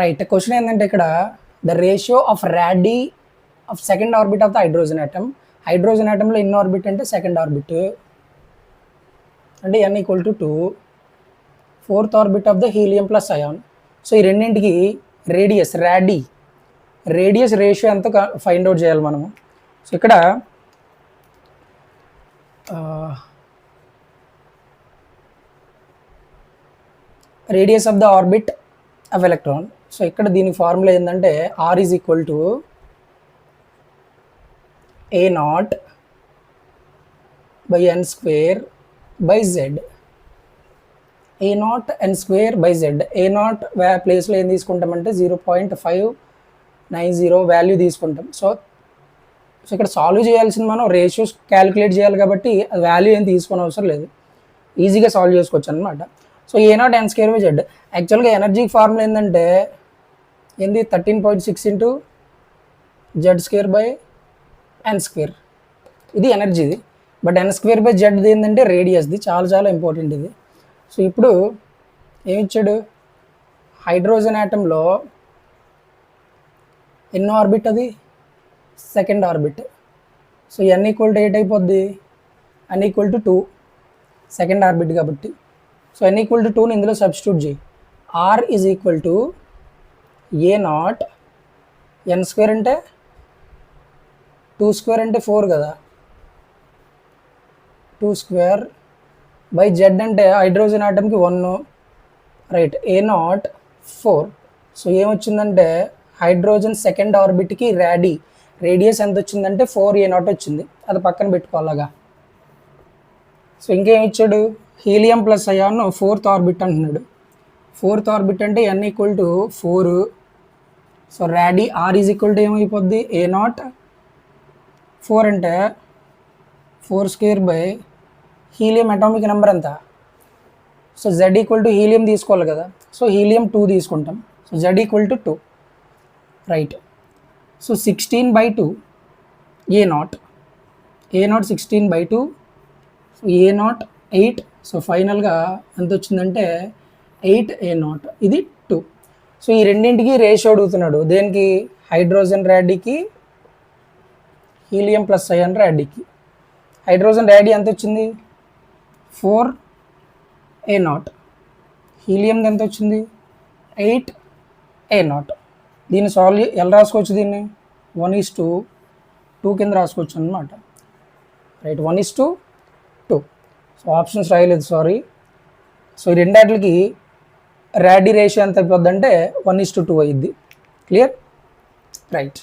Right. Question ఏంటంటే ఇక్కడ the ratio of radii of second orbit of the hydrogen atom. Hydrogen ఆటంలో ఎన్ని orbit అంటే సెకండ్ ఆర్బిట్ అంటే n equal to 2. Fourth orbit of the helium plus ion. So ఈ రెండింటికి radius ratio ఎంత find out చేయాలి మనము. సో ఇక్కడ radius of the orbit of electron. So ఇక్కడ దీని ఫార్ములా ఏంటంటే R is equal to A0 by n square by z. A0 n square by z. A0 ప్లేస్లో ఏం తీసుకుంటామంటే 0.590 వాల్యూ తీసుకుంటాం. సో ఇక్కడ సాల్వ్ చేయాల్సింది మనం రేషియోస్ క్యాలిక్యులేట్ చేయాలి కాబట్టి అది వాల్యూ ఏం తీసుకొని అవసరం లేదు, ఈజీగా సాల్వ్ చేసుకోవచ్చు అనమాట. So A0 n square by z. యాక్చువల్గా ఎనర్జీ ఫార్ములా ఏంటంటే 13.6 into z square by n square. ఇది ఎనర్జీది. But n square by z ఏంటంటే రేడియస్ది. చాలా ఇంపార్టెంట్ ఇది. సో ఇప్పుడు ఏమిచ్చాడు, హైడ్రోజన్ ఆటంలో ఎన్నో ఆర్బిట్ అది second orbit. So n equal to 8 అయిపోద్ది, n equal to 2 second orbit కాబట్టి. సో n ఈక్వల్ టు 2ని ఇందులో సబ్స్టిట్యూట్ చేయి. R is equal to A0 n square అంటే 2 స్క్వేర్ అంటే 4 కదా, 2 స్క్వేర్ బై z అంటే హైడ్రోజన్ ఆటంకి 1 రైట్. A0 4. సో ఏమొచ్చిందంటే హైడ్రోజన్ సెకండ్ ఆర్బిట్కి రేడియస్ ఎంత వచ్చిందంటే 4A0 వచ్చింది. అది పక్కన పెట్టుకోవాలగా. సో ఇంకేం ఇచ్చాడు, helium plus ion fourth orbit అంటున్నాడు. ఫోర్త్ ఆర్బిట్ అంటే n equal to 4. So R is equal to ఏమైపోద్ది A0 4 అంటే 4 square by helium atomic number ఎంత. So z equal to helium తీసుకోవాలి కదా, సో హీలియం 2 తీసుకుంటాం. So z equal to 2 right. So 16/2 A0 16/2. So A0 8. So ఫైనల్గా ఎంత వచ్చిందంటే 8A0. ఇది 2. సో ఈ రెండింటికి రేషియో అడుగుతున్నాడు. దేనికి, హైడ్రోజన్ ర్యాడీకి హీలియం ప్లస్ అయాన్ ర్యాడీకి. హైడ్రోజన్ ర్యాడీ ఎంత వచ్చింది 4A0. హీలియం ఎంత వచ్చింది 8A0. దీన్ని సాల్వ్ ఎలా రాసుకోవచ్చు, దీన్ని 1:2 కింద రాసుకోవచ్చు అనమాట. రైట్, 1:2. సో ఆప్షన్స్ రాయలేదు, సారీ. సో ఈ రెండాటికి ర్యాడీ రేషియో ఎంత అయిపోద్ది అంటే 1:2 అయ్యిద్ది. Clear, right.